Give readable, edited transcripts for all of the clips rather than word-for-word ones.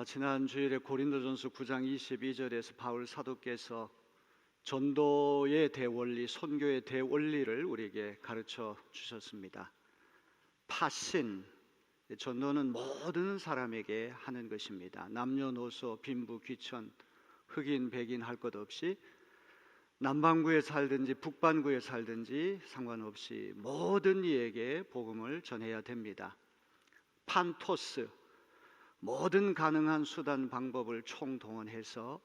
지난 주일에 고린도전서 9장 22절에서 바울 사도께서 전도의 대원리, 선교의 대원리를 우리에게 가르쳐 주셨습니다. 파신, 전도는 모든 사람에게 하는 것입니다. 남녀노소, 빈부, 귀천, 흑인, 백인 할 것 없이 남반구에 살든지 북반구에 살든지 상관없이 모든 이에게 복음을 전해야 됩니다. 판토스, 모든 가능한 수단 방법을 총동원해서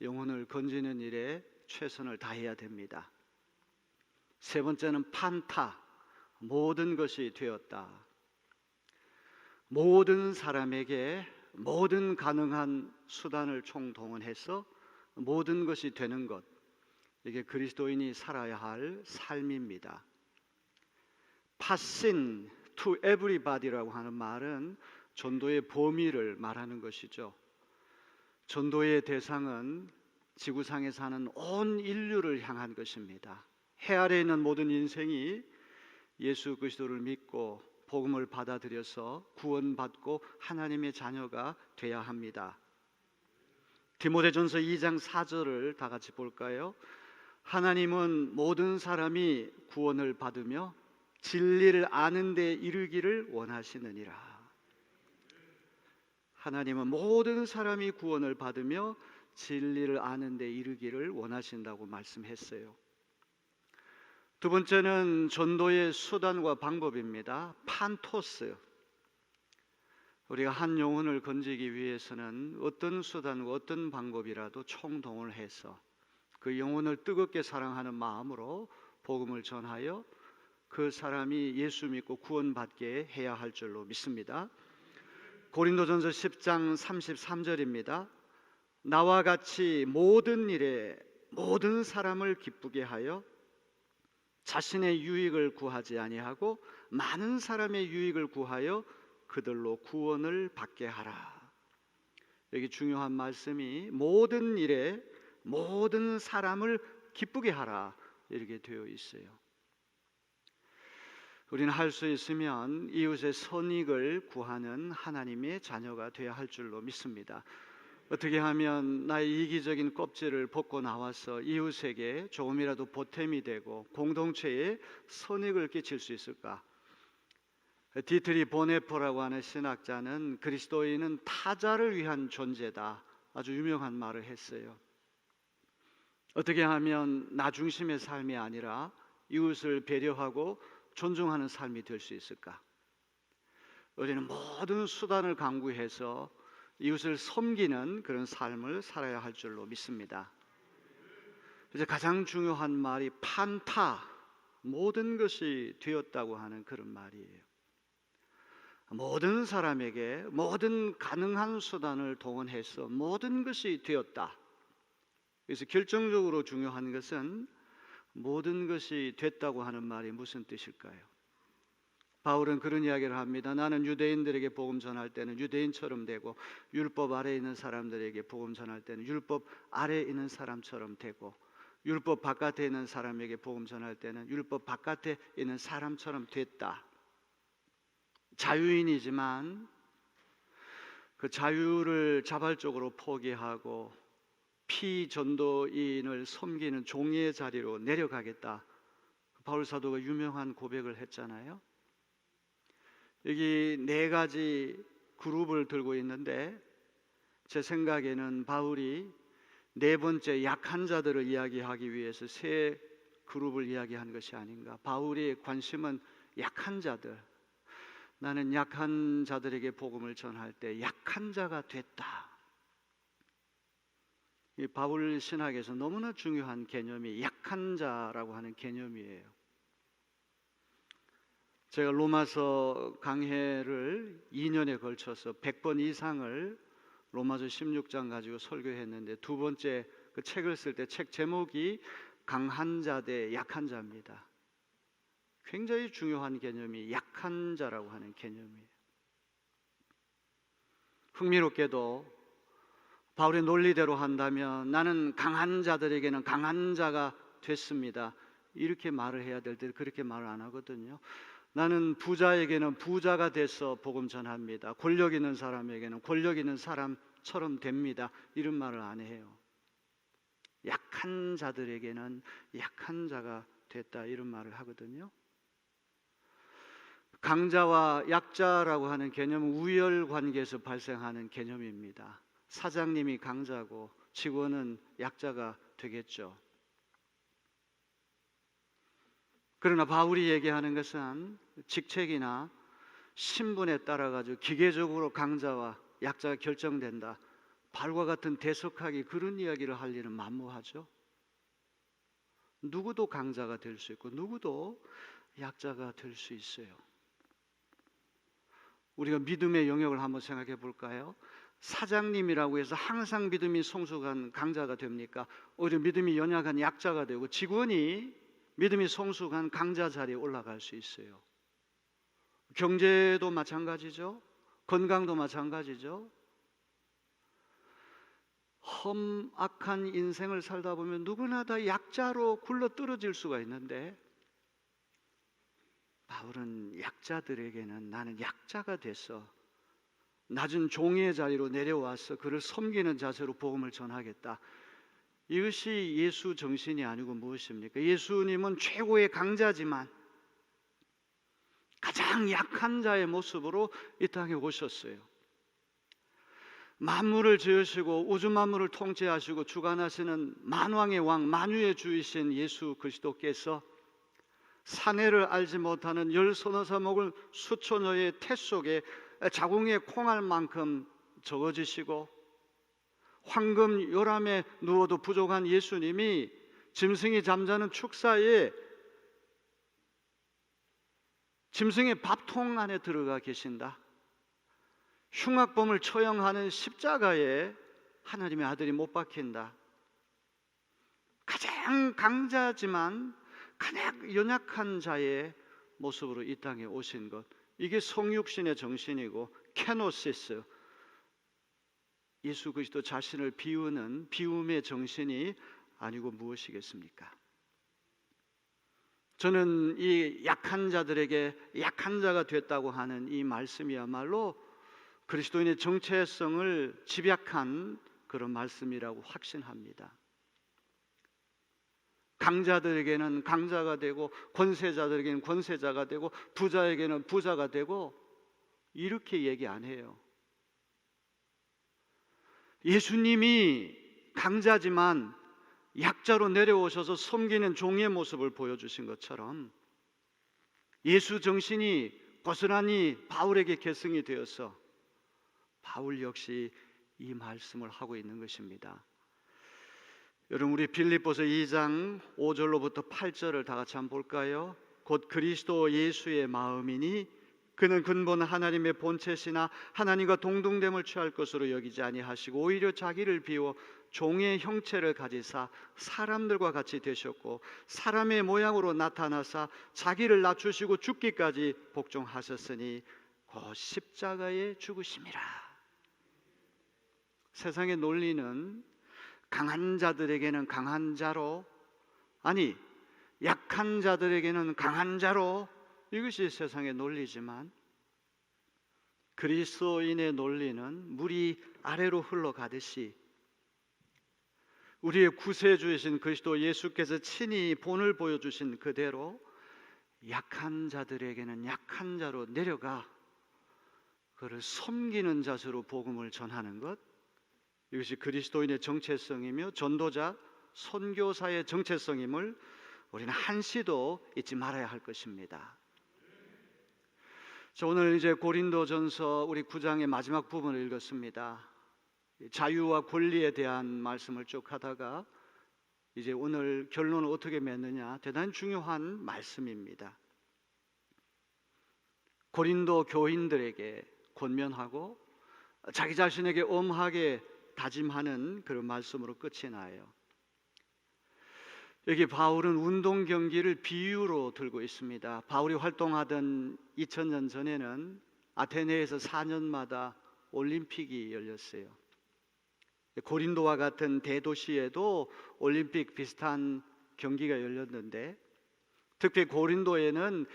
영혼을 건지는 일에 최선을 다해야 됩니다. 세 번째는 판타, 모든 것이 되었다. 모든 사람에게 모든 가능한 수단을 총동원해서 모든 것이 되는 것, 이게 그리스도인이 살아야 할 삶입니다. passing to everybody라고 하는 말은 전도의 범위를 말하는 것이죠. 전도의 대상은 지구상에 사는 온 인류를 향한 것입니다. 해 아래에 있는 모든 인생이 예수 그리스도를 믿고 복음을 받아들여서 구원받고 하나님의 자녀가 되어야 합니다. 디모데전서 2장 4절을 다 같이 볼까요? 하나님은 모든 사람이 구원을 받으며 진리를 아는 데 이르기를 원하시느니라. 하나님은 모든 사람이 구원을 받으며 진리를 아는 데 이르기를 원하신다고 말씀했어요. 두 번째는 전도의 수단과 방법입니다. 판토스. 우리가 한 영혼을 건지기 위해서는 어떤 수단과 어떤 방법이라도 총동원을 해서 그 영혼을 뜨겁게 사랑하는 마음으로 복음을 전하여 그 사람이 예수 믿고 구원받게 해야 할 줄로 믿습니다. 고린도전서 10장 33절입니다. 나와 같이 모든 일에 모든 사람을 기쁘게 하여 자신의 유익을 구하지 아니하고 많은 사람의 유익을 구하여 그들로 구원을 받게 하라. 여기 중요한 말씀이 모든 일에 모든 사람을 기쁘게 하라 이렇게 되어 있어요. 우리는 할 수 있으면 이웃의 선익을 구하는 하나님의 자녀가 되어야 할 줄로 믿습니다. 어떻게 하면 나의 이기적인 껍질을 벗고 나와서 이웃에게 조금이라도 보탬이 되고 공동체에 선익을 끼칠 수 있을까? 디트리 보네퍼라고 하는 신학자는 그리스도인은 타자를 위한 존재다, 아주 유명한 말을 했어요. 어떻게 하면 나 중심의 삶이 아니라 이웃을 배려하고 존중하는 삶이 될 수 있을까? 우리는 모든 수단을 강구해서 이웃을 섬기는 그런 삶을 살아야 할 줄로 믿습니다. 이제 가장 중요한 말이 판타, 모든 것이 되었다고 하는 그런 말이에요. 모든 사람에게 모든 가능한 수단을 동원해서 모든 것이 되었다. 그래서 결정적으로 중요한 것은 모든 것이 됐다고 하는 말이 무슨 뜻일까요? 바울은 그런 이야기를 합니다. 나는 유대인들에게 복음 전할 때는 유대인처럼 되고 율법 아래에 있는 사람들에게 복음 전할 때는 율법 아래에 있는 사람처럼 되고 율법 바깥에 있는 사람에게 복음 전할 때는 율법 바깥에 있는 사람처럼 됐다. 자유인이지만 그 자유를 자발적으로 포기하고 피전도인을 섬기는 종의 자리로 내려가겠다. 바울 사도가 유명한 고백을 했잖아요. 여기 네 가지 그룹을 들고 있는데 제 생각에는 바울이 네 번째 약한 자들을 이야기하기 위해서 세 그룹을 이야기한 것이 아닌가. 바울의 관심은 약한 자들. 나는 약한 자들에게 복음을 전할 때 약한 자가 됐다. 이 바울 신학에서 너무나 중요한 개념이 약한 자라고 하는 개념이에요. 제가 로마서 강해를 2년에 걸쳐서 100번 이상을 로마서 16장 가지고 설교했는데 두 번째 그 책을 쓸 때 책 제목이 강한 자 대 약한 자입니다. 굉장히 중요한 개념이 약한 자라고 하는 개념이에요. 흥미롭게도 바울의 논리대로 한다면 나는 강한 자들에게는 강한 자가 됐습니다. 이렇게 말을 해야 될 때 그렇게 말을 안 하거든요. 나는 부자에게는 부자가 돼서 복음 전합니다. 권력 있는 사람에게는 권력 있는 사람처럼 됩니다. 이런 말을 안 해요. 약한 자들에게는 약한 자가 됐다, 이런 말을 하거든요. 강자와 약자라고 하는 개념은 우열 관계에서 발생하는 개념입니다. 사장님이 강자고 직원은 약자가 되겠죠. 그러나 바울이 얘기하는 것은 직책이나 신분에 따라 가지고 기계적으로 강자와 약자가 결정된다, 바울과 같은 대석학이 그런 이야기를 할 일은 만무하죠. 누구도 강자가 될 수 있고 누구도 약자가 될 수 있어요. 우리가 믿음의 영역을 한번 생각해 볼까요? 사장님이라고 해서 항상 믿음이 성숙한 강자가 됩니까? 오히려 믿음이 연약한 약자가 되고, 직원이 믿음이 성숙한 강자 자리에 올라갈 수 있어요. 경제도 마찬가지죠. 건강도 마찬가지죠. 험악한 인생을 살다 보면 누구나 다 약자로 굴러 떨어질 수가 있는데, 바울은 약자들에게는 나는 약자가 돼서 낮은 종의 자리로 내려와서 그를 섬기는 자세로 복음을 전하겠다. 이것이 예수 정신이 아니고 무엇입니까? 예수님은 최고의 강자지만 가장 약한 자의 모습으로 이 땅에 오셨어요. 만물을 지으시고 우주 만물을 통치하시고 주관하시는 만왕의 왕, 만유의 주이신 예수 그리스도께서 사내를 알지 못하는 열 서너 사목을 수천여의 태 속에 자궁의 콩알만큼 적어지시고, 황금 요람에 누워도 부족한 예수님이 짐승이 잠자는 축사에 짐승의 밥통 안에 들어가 계신다. 흉악범을 처형하는 십자가에 하나님의 아들이 못 박힌다. 가장 강자지만 가장 연약한 자의 모습으로 이 땅에 오신 것, 이게 성육신의 정신이고 케노시스, 예수 그리스도 자신을 비우는 비움의 정신이 아니고 무엇이겠습니까? 저는 이 약한 자들에게 약한 자가 됐다고 하는 이 말씀이야말로 그리스도인의 정체성을 집약한 그런 말씀이라고 확신합니다. 강자들에게는 강자가 되고 권세자들에게는 권세자가 되고 부자에게는 부자가 되고, 이렇게 얘기 안 해요. 예수님이 강자지만 약자로 내려오셔서 섬기는 종의 모습을 보여주신 것처럼 예수 정신이 고스란히 바울에게 계승이 되어서 바울 역시 이 말씀을 하고 있는 것입니다. 여러분, 우리 빌립보서 2장 5절로부터 8절을 다 같이 한번 볼까요? 곧 그리스도 예수의 마음이니 그는 근본 하나님의 본체시나 하나님과 동등됨을 취할 것으로 여기지 아니하시고 오히려 자기를 비워 종의 형체를 가지사 사람들과 같이 되셨고 사람의 모양으로 나타나사 자기를 낮추시고 죽기까지 복종하셨으니 곧 십자가에 죽으심이라. 세상의 논리는 강한 자들에게는 강한 자로, 아니 약한 자들에게는 강한 자로, 이것이 세상의 논리지만 그리스도인의 논리는 물이 아래로 흘러가듯이 우리의 구세주이신 그리스도 예수께서 친히 본을 보여주신 그대로 약한 자들에게는 약한 자로 내려가 그를 섬기는 자세로 복음을 전하는 것, 이것이 그리스도인의 정체성이며 전도자, 선교사의 정체성임을 우리는 한시도 잊지 말아야 할 것입니다. 자, 오늘 이제 고린도전서 우리 9장의 마지막 부분을 읽었습니다. 자유와 권리에 대한 말씀을 쭉 하다가 이제 오늘 결론을 어떻게 맺느냐, 대단히 중요한 말씀입니다. 고린도 교인들에게 권면하고 자기 자신에게 엄하게 다짐하는 그런 말씀으로 끝이 나요. 여기 바울은 운동 경기를 비유로 들고 있습니다. 바울이 활동하던 2000년 전에는 아테네에서 4년마다 올림픽이 열렸어요. 고린도와 같은 대도시에도 올림픽 비슷한 경기가 열렸는데, 특히 고린도에는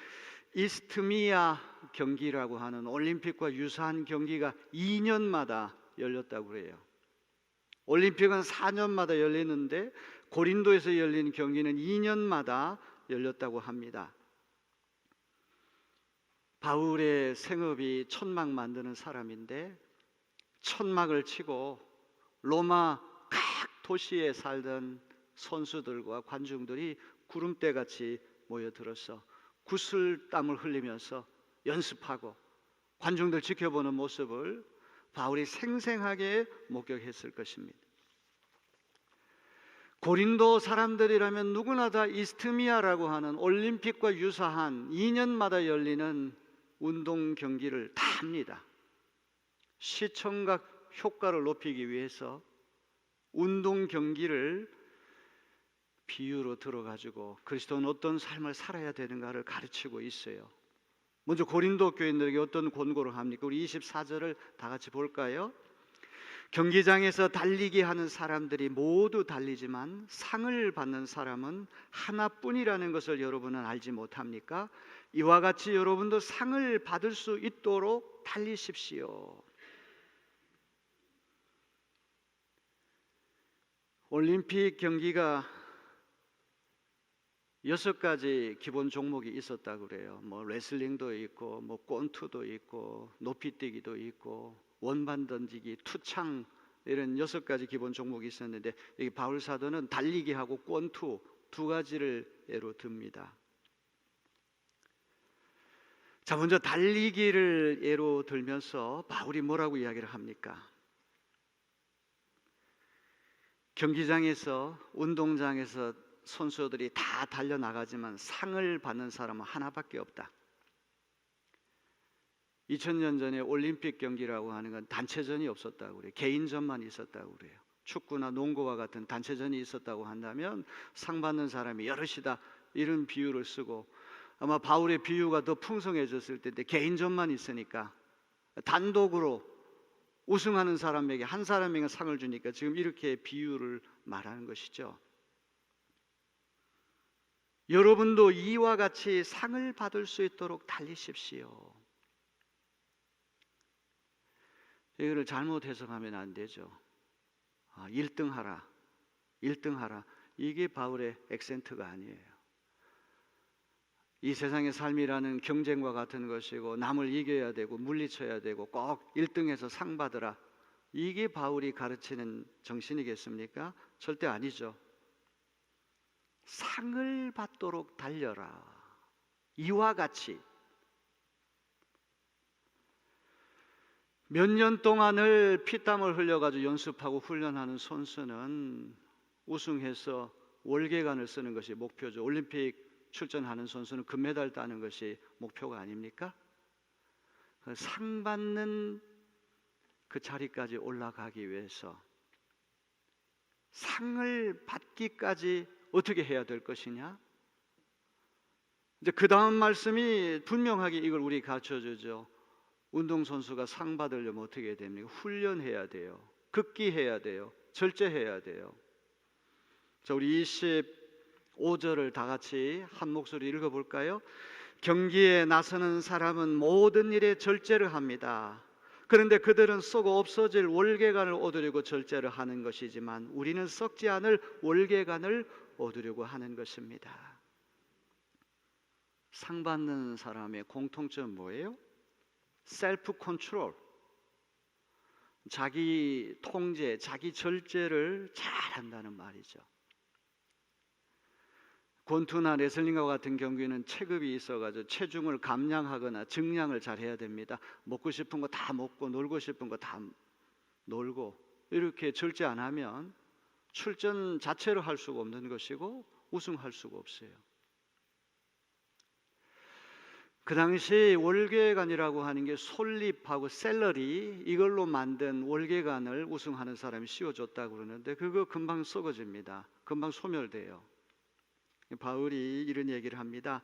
이스트미아 경기라고 하는 올림픽과 유사한 경기가 2년마다 열렸다고 그래요. 올림픽은 4년마다 열리는데 고린도에서 열린 경기는 2년마다 열렸다고 합니다. 바울의 생업이 천막 만드는 사람인데 천막을 치고 로마 각 도시에 살던 선수들과 관중들이 구름대같이 모여들어서 구슬땀을 흘리면서 연습하고 관중들 지켜보는 모습을 바울이 생생하게 목격했을 것입니다. 고린도 사람들이라면 누구나 다 이스트미아라고 하는 올림픽과 유사한 2년마다 열리는 운동 경기를 다 합니다. 시청각 효과를 높이기 위해서 운동 경기를 비유로 들어가지고 그리스도는 어떤 삶을 살아야 되는가를 가르치고 있어요. 먼저 고린도 교인들에게 어떤 권고를 합니까? 우리 24절을 다 같이 볼까요? 경기장에서 달리기 하는 사람들이 모두 달리지만 상을 받는 사람은 하나뿐이라는 것을 여러분은 알지 못합니까? 이와 같이 여러분도 상을 받을 수 있도록 달리십시오. 올림픽 경기가 6가지 기본 종목이 있었다고 그래요. 레슬링도 있고 권투도 있고 높이뛰기도 있고 원반 던지기, 투창 이런 6가지 기본 종목이 있었는데 여기 바울 사도는 달리기하고 권투 2가지를 예로 듭니다. 자, 먼저 달리기를 예로 들면서 바울이 뭐라고 이야기를 합니까? 경기장에서 운동장에서 선수들이 다 달려나가지만 상을 받는 사람은 하나밖에 없다. 2000년 전에 올림픽 경기라고 하는 건 단체전이 없었다고 그래요. 개인전만 있었다고 그래요. 축구나 농구와 같은 단체전이 있었다고 한다면 상 받는 사람이 여럿이다 이런 비유를 쓰고, 아마 바울의 비유가 더 풍성해졌을 텐데 개인전만 있으니까 단독으로 우승하는 사람에게 한 사람에게 상을 주니까 지금 이렇게 비유를 말하는 것이죠. 여러분도 이와 같이 상을 받을 수 있도록 달리십시오. 이거를 잘못 해석하면 안 되죠. 1등 하라, 1등 하라. 이게 바울의 액센트가 아니에요. 이 세상의 삶이라는 경쟁과 같은 것이고 남을 이겨야 되고 물리쳐야 되고 꼭 1등해서 상 받으라. 이게 바울이 가르치는 정신이겠습니까? 절대 아니죠. 상을 받도록 달려라. 이와 같이 몇 년 동안을 피땀을 흘려가지고 연습하고 훈련하는 선수는 우승해서 월계관을 쓰는 것이 목표죠. 올림픽 출전하는 선수는 금메달 따는 것이 목표가 아닙니까? 상 받는 그 자리까지 올라가기 위해서 상을 받기까지 어떻게 해야 될 것이냐? 이제 그 다음 말씀이 분명하게 이걸 우리 가르쳐 주죠. 운동선수가 상 받으려면 어떻게 해야 됩니까? 훈련해야 돼요. 극기해야 돼요. 절제해야 돼요. 자, 우리 25절을 다 같이 한 목소리 읽어볼까요? 경기에 나서는 사람은 모든 일에 절제를 합니다. 그런데 그들은 썩어 없어질 월계관을 얻으려고 절제를 하는 것이지만 우리는 썩지 않을 월계관을 얻으려고 하는 것입니다. 상 받는 사람의 공통점 뭐예요? 셀프 컨트롤, 자기 통제, 자기 절제를 잘 한다는 말이죠. 권투나 레슬링과 같은 경기는 체급이 있어가지고 체중을 감량하거나 증량을 잘 해야 됩니다. 먹고 싶은 거 다 먹고 놀고 싶은 거 다 놀고 이렇게 절제 안 하면 출전 자체를 할 수가 없는 것이고 우승할 수가 없어요. 그 당시 월계관이라고 하는 게 솔잎하고 샐러리 이걸로 만든 월계관을 우승하는 사람이 씌워줬다고 그러는데 그거 금방 썩어집니다. 금방 소멸돼요. 바울이 이런 얘기를 합니다.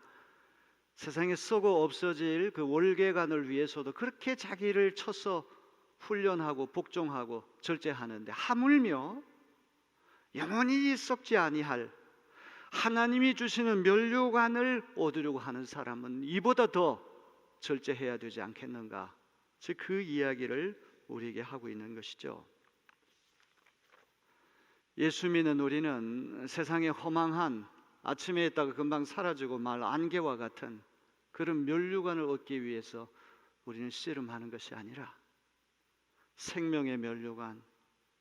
세상에 썩어 없어질 그 월계관을 위해서도 그렇게 자기를 쳐서 훈련하고 복종하고 절제하는데 하물며 영원히 썩지 아니할 하나님이 주시는 면류관을 얻으려고 하는 사람은 이보다 더 절제해야 되지 않겠는가? 즉 그 이야기를 우리에게 하고 있는 것이죠. 예수 믿는 우리는 세상의 허망한, 아침에 있다가 금방 사라지고 말 안개와 같은 그런 면류관을 얻기 위해서 우리는 씨름하는 것이 아니라 생명의 면류관,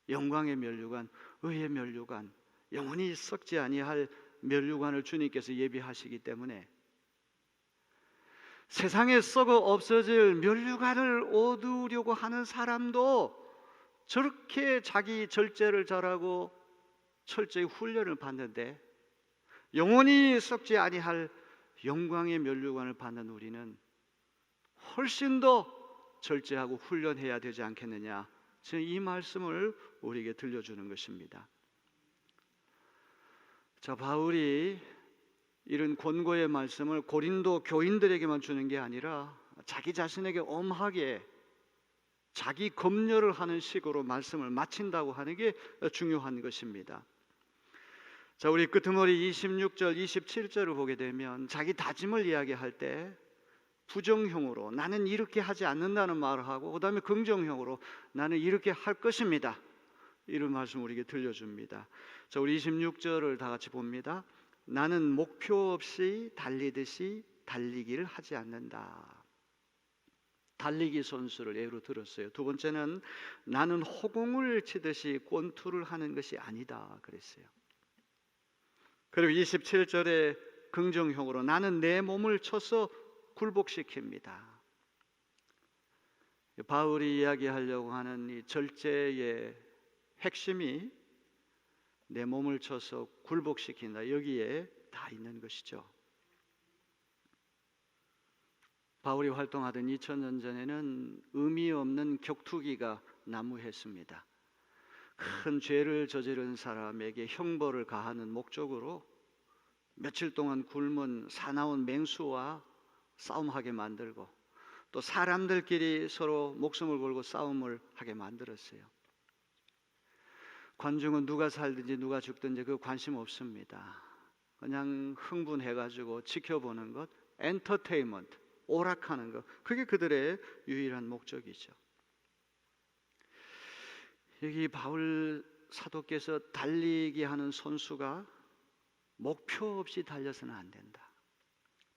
영광의 면류관, 의의 면류관, 영원히 썩지 아니할 면류관을 주님께서 예비하시기 때문에 세상에 썩어 없어질 면류관을 얻으려고 하는 사람도 저렇게 자기 절제를 잘하고 철저히 훈련을 받는데 영원히 썩지 아니할 영광의 면류관을 받는 우리는 훨씬 더 절제하고 훈련해야 되지 않겠느냐, 지금 이 말씀을 우리에게 들려주는 것입니다. 자, 바울이 이런 권고의 말씀을 고린도 교인들에게만 주는 게 아니라 자기 자신에게 엄하게 자기 검열을 하는 식으로 말씀을 마친다고 하는 게 중요한 것입니다. 자, 우리 끄트머리 26절, 27절을 보게 되면 자기 다짐을 이야기할 때 부정형으로 나는 이렇게 하지 않는다는 말을 하고, 그 다음에 긍정형으로 나는 이렇게 할 것입니다, 이런 말씀 우리에게 들려줍니다. 자, 우리 26절을 다 같이 봅니다. 나는 목표 없이 달리듯이 달리기를 하지 않는다. 달리기 선수를 예로 들었어요. 두 번째는 나는 허공을 치듯이 권투를 하는 것이 아니다 그랬어요. 그리고 27절에 긍정형으로 나는 내 몸을 쳐서 굴복시킵니다. 바울이 이야기하려고 하는 이 절제의 핵심이 내 몸을 쳐서 굴복시킨다, 여기에 다 있는 것이죠. 바울이 활동하던 2000년 전에는 의미 없는 격투기가 난무했습니다. 큰 죄를 저지른 사람에게 형벌을 가하는 목적으로 며칠 동안 굶은 사나운 맹수와 싸움하게 만들고, 또 사람들끼리 서로 목숨을 걸고 싸움을 하게 만들었어요. 관중은 누가 살든지 누가 죽든지 그 관심 없습니다. 그냥 흥분해가지고 지켜보는 것, 엔터테인먼트, 오락하는 것, 그게 그들의 유일한 목적이죠. 여기 바울 사도께서 달리기 하는 선수가 목표 없이 달려서는 안 된다.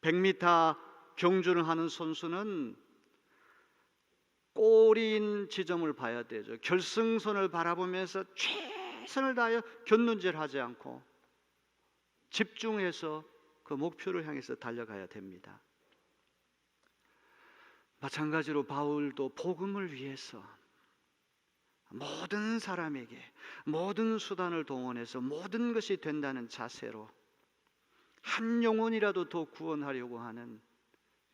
100m 경주를 하는 선수는 골인 지점을 봐야 되죠. 결승선을 바라보면서 최선을 다하여 곁눈질하지 않고 집중해서 그 목표를 향해서 달려가야 됩니다. 마찬가지로 바울도 복음을 위해서 모든 사람에게 모든 수단을 동원해서 모든 것이 된다는 자세로 한 영혼이라도 더 구원하려고 하는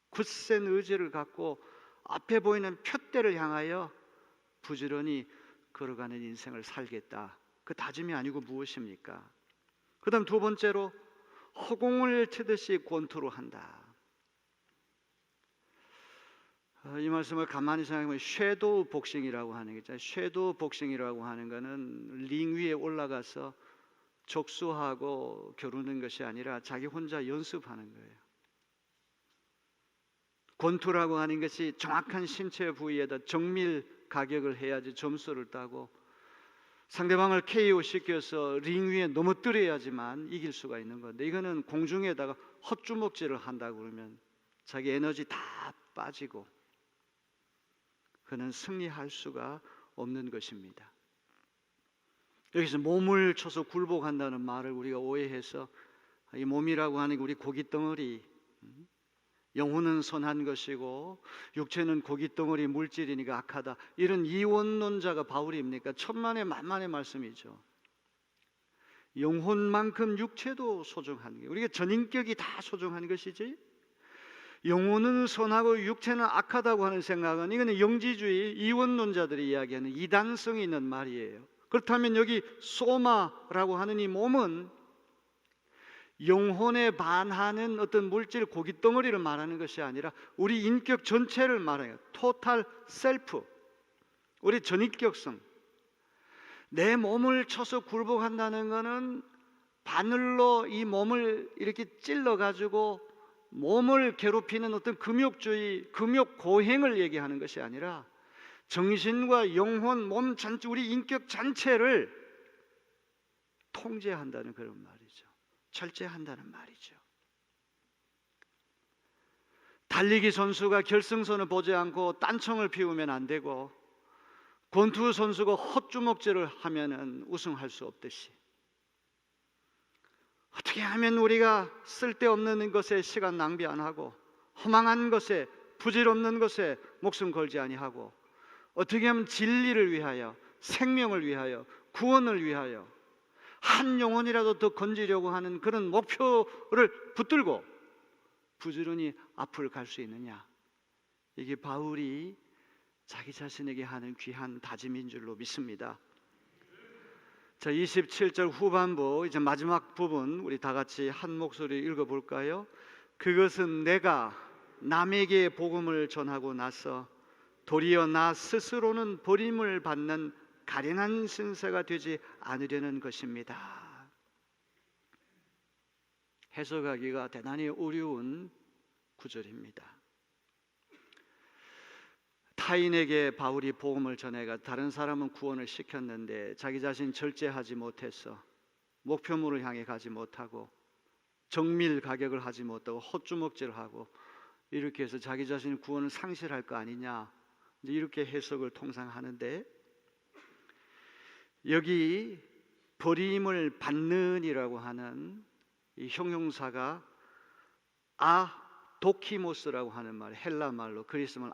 굳센 의지를 갖고 앞에 보이는 푯대를 향하여 부지런히 걸어가는 인생을 살겠다, 그 다짐이 아니고 무엇입니까? 그 다음 두 번째로 허공을 치듯이 권투로 한다. 이 말씀을 가만히 생각하면 섀도우 복싱이라고 하는 게 있잖아요. 섀도우 복싱이라고 하는 것은 링 위에 올라가서 적수하고 겨루는 것이 아니라 자기 혼자 연습하는 거예요. 권투라고 하는 것이 정확한 신체 부위에다 정밀 가격을 해야지 점수를 따고 상대방을 KO 시켜서 링 위에 넘어뜨려야지만 이길 수가 있는 건데, 이거는 공중에다가 헛주먹질을 한다고 그러면 자기 에너지 다 빠지고 그는 승리할 수가 없는 것입니다. 여기서 몸을 쳐서 굴복한다는 말을 우리가 오해해서 이 몸이라고 하는 게 우리 고깃덩어리, 영혼은 선한 것이고 육체는 고깃덩어리 물질이니까 악하다, 이런 이원론자가 바울입니까? 천만의 만만의 말씀이죠. 영혼만큼 육체도 소중한 게, 우리가 전인격이 다 소중한 것이지 영혼은 선하고 육체는 악하다고 하는 생각은, 이거는 영지주의 이원론자들이 이야기하는 이단성이 있는 말이에요. 그렇다면 여기 소마라고 하는 이 몸은 영혼에 반하는 어떤 물질 고깃덩어리를 말하는 것이 아니라 우리 인격 전체를 말해요. 토탈 셀프, 우리 전인격성. 내 몸을 쳐서 굴복한다는 것은 바늘로 이 몸을 이렇게 찔러 가지고 몸을 괴롭히는 어떤 금욕주의, 금욕고행을 얘기하는 것이 아니라 정신과 영혼, 몸 전체, 우리 인격 전체를 통제한다는 그런 말이죠. 절제한다는 말이죠. 달리기 선수가 결승선을 보지 않고 딴청을 피우면 안 되고, 권투 선수가 헛주먹질을 하면은 우승할 수 없듯이, 어떻게 하면 우리가 쓸데없는 것에 시간 낭비 안 하고, 허망한 것에, 부질없는 것에 목숨 걸지 아니하고, 어떻게 하면 진리를 위하여, 생명을 위하여, 구원을 위하여 한 영혼이라도 더 건지려고 하는 그런 목표를 붙들고 부지런히 앞을 갈 수 있느냐. 이게 바울이 자기 자신에게 하는 귀한 다짐인 줄로 믿습니다. 자, 27절 후반부, 이제 마지막 부분 우리 다 같이 한 목소리 읽어볼까요? 그것은 내가 남에게 복음을 전하고 나서 도리어 나 스스로는 버림을 받는 가련한 신세가 되지 않으려는 것입니다. 해석하기가 대단히 어려운 구절입니다. 타인에게 바울이 복음을 전해가 다른 사람은 구원을 시켰는데 자기 자신 절제하지 못해서 목표물을 향해 가지 못하고 정밀 가격을 하지 못하고 헛주먹질하고 이렇게 해서 자기 자신의 구원을 상실할 거 아니냐, 이렇게 해석을 통상 하는데, 여기 버림을 받는이라고 하는 이 형용사가 도키모스라고 하는 말, 헬라 말로 그리스말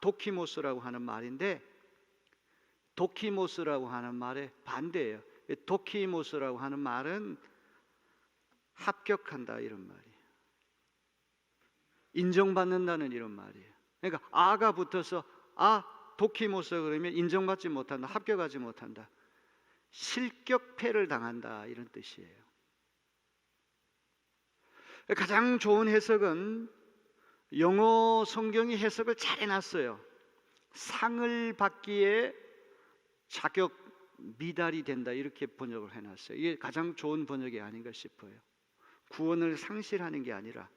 도키모스라고 하는 말인데, 도키모스라고 하는 말의 반대예요. 도키모스라고 하는 말은 합격한다 이런 말이에요. 인정받는다는 이런 말이에요. 그러니까 아가 붙어서 도키모스 그러면 인정받지 못한다, 합격하지 못한다, 실격패를 당한다 이런 뜻이에요. 가장 좋은 해석은 영어 성경이 해석을 잘 해놨어요. 상을 받기에 자격 미달이 된다 이렇게 번역을 해놨어요. 이게 가장 좋은 번역이 아닌가 싶어요. 구원을 상실하는 게 아니라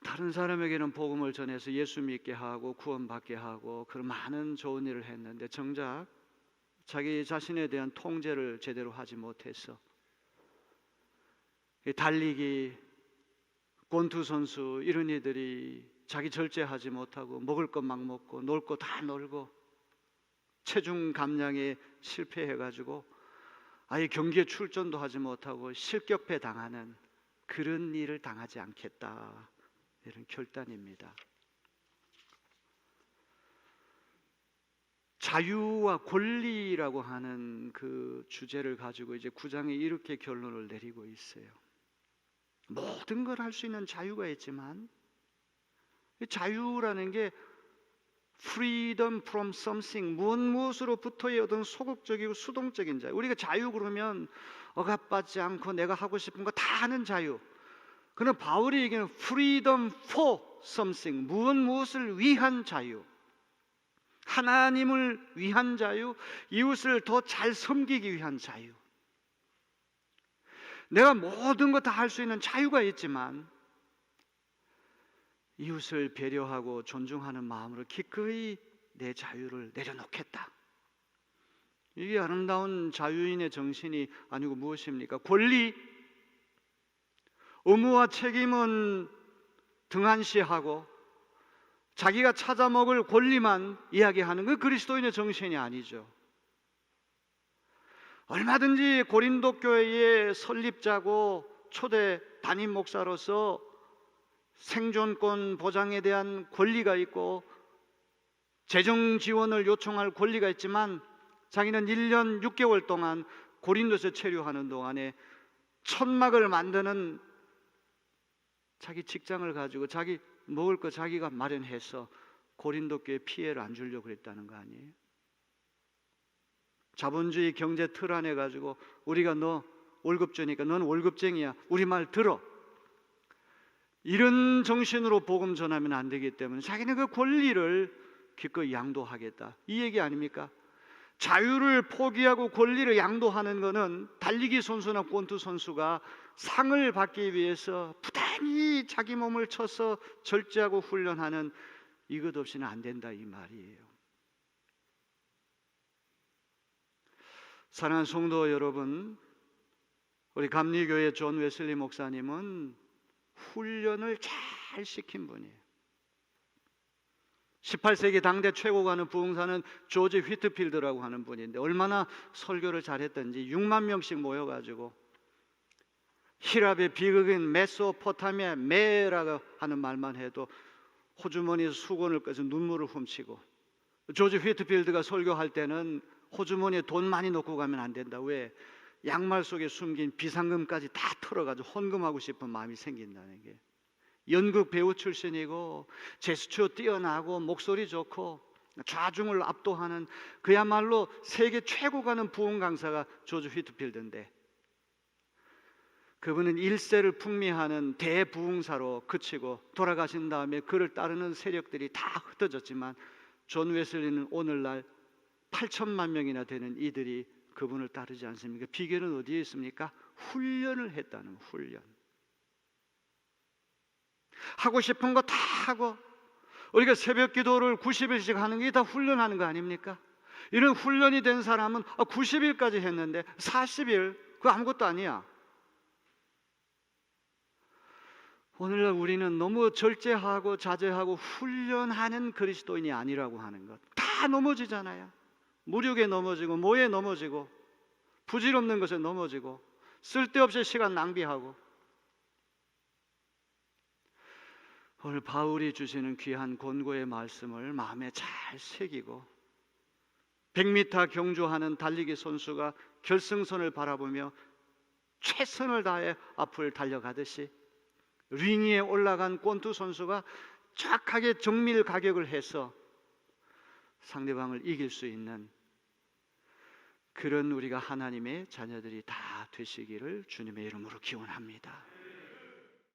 다른 사람에게는 복음을 전해서 예수 믿게 하고 구원받게 하고 그런 많은 좋은 일을 했는데 정작 자기 자신에 대한 통제를 제대로 하지 못해서 달리기, 권투 선수 이런 이들이 자기 절제하지 못하고 먹을 것 막 먹고 놀 거 다 놀고 체중 감량에 실패해가지고 아예 경기에 출전도 하지 못하고 실격패 당하는 그런 일을 당하지 않겠다, 이런 결단입니다. 자유와 권리라고 하는 그 주제를 가지고 이제 9장에 이렇게 결론을 내리고 있어요. 모든 걸 할 수 있는 자유가 있지만 자유라는 게 freedom from something, 무엇으로부터의 어떤 소극적이고 수동적인 자유. 우리가 자유 그러면 억압받지 않고 내가 하고 싶은 거 다 하는 자유. 그러나 바울이 얘기하는 freedom for something, 무엇을 위한 자유, 하나님을 위한 자유, 이웃을 더 잘 섬기기 위한 자유. 내가 모든 거 다 할 수 있는 자유가 있지만 이웃을 배려하고 존중하는 마음으로 기꺼이 내 자유를 내려놓겠다. 이게 아름다운 자유인의 정신이 아니고 무엇입니까? 권리, 의무와 책임은 등한시하고 자기가 찾아 먹을 권리만 이야기하는 그 그리스도인의 정신이 아니죠. 얼마든지 고린도 교회의 설립자고 초대 담임 목사로서 생존권 보장에 대한 권리가 있고 재정 지원을 요청할 권리가 있지만 자기는 1년 6개월 동안 고린도에서 체류하는 동안에 천막을 만드는 자기 직장을 가지고 자기 먹을 거 자기가 마련해서 고린도 교회에 피해를 안 주려고 그랬다는 거 아니에요? 자본주의 경제 틀 안에 가지고 우리가 너 월급 주니까 너는 월급쟁이야, 우리 말 들어, 이런 정신으로 복음 전하면 안 되기 때문에 자기는 그 권리를 기꺼이 양도하겠다 이 얘기 아닙니까? 자유를 포기하고 권리를 양도하는 것은 달리기 선수나 권투 선수가 상을 받기 위해서 부단히 자기 몸을 쳐서 절제하고 훈련하는 이것 없이는 안 된다, 이 말이에요. 사랑하는 성도 여러분, 우리 감리교회 존 웨슬리 목사님은 훈련을 잘 시킨 분이에요. 18세기 당대 최고 가는 부흥사는 조지 휘트필드라고 하는 분인데 얼마나 설교를 잘했던지 6만 명씩 모여가지고 히랍의 비극인 메소포타미아 메라고 하는 말만 해도 호주머니에서 수건을 꺼서 눈물을 훔치고, 조지 휘트필드가 설교할 때는 호주머니에 돈 많이 넣고 가면 안 된다. 왜? 양말 속에 숨긴 비상금까지 다 털어가지고 헌금하고 싶은 마음이 생긴다는 게. 연극 배우 출신이고 제스처 뛰어나고 목소리 좋고 좌중을 압도하는 그야말로 세계 최고 가는 부흥 강사가 조지 휘트필드인데, 그분은 일세를 풍미하는 대부흥사로 그치고 돌아가신 다음에 그를 따르는 세력들이 다 흩어졌지만 존 웨슬리는 오늘날 8천만 명이나 되는 이들이 그분을 따르지 않습니까? 비결은 어디에 있습니까? 훈련을 했다는 훈련. 하고 싶은 거 다 하고, 우리가 새벽 기도를 90일씩 하는 게 다 훈련하는 거 아닙니까? 이런 훈련이 된 사람은 90일까지 했는데 40일 그거 아무것도 아니야. 오늘날 우리는 너무 절제하고 자제하고 훈련하는 그리스도인이 아니라고 하는 것. 다 넘어지잖아요. 무력에 넘어지고 뭐에 넘어지고 부질없는 것에 넘어지고 쓸데없이 시간 낭비하고. 오늘 바울이 주시는 귀한 권고의 말씀을 마음에 잘 새기고 100m 경주하는 달리기 선수가 결승선을 바라보며 최선을 다해 앞을 달려가듯이 링 위에 올라간 권투 선수가 정확하게 정밀 가격을 해서 상대방을 이길 수 있는 그런 우리가 하나님의 자녀들이 다 되시기를 주님의 이름으로 기원합니다.